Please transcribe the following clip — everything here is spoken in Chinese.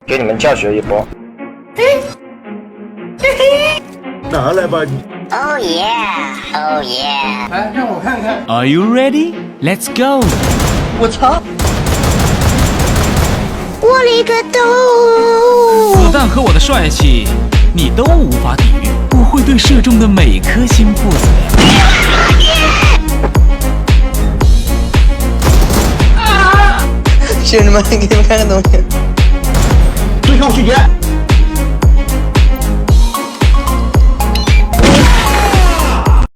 给你们教学一波。拿来吧你。Oh yeah, oh yeah！ 来，让我看看。 Are you ready? Let's go！ 我操！我勒个豆！子弹和我的帅气，你都无法抵御。我会对射中的每颗心负责。兄弟们，给你们看个东西。对抗细节。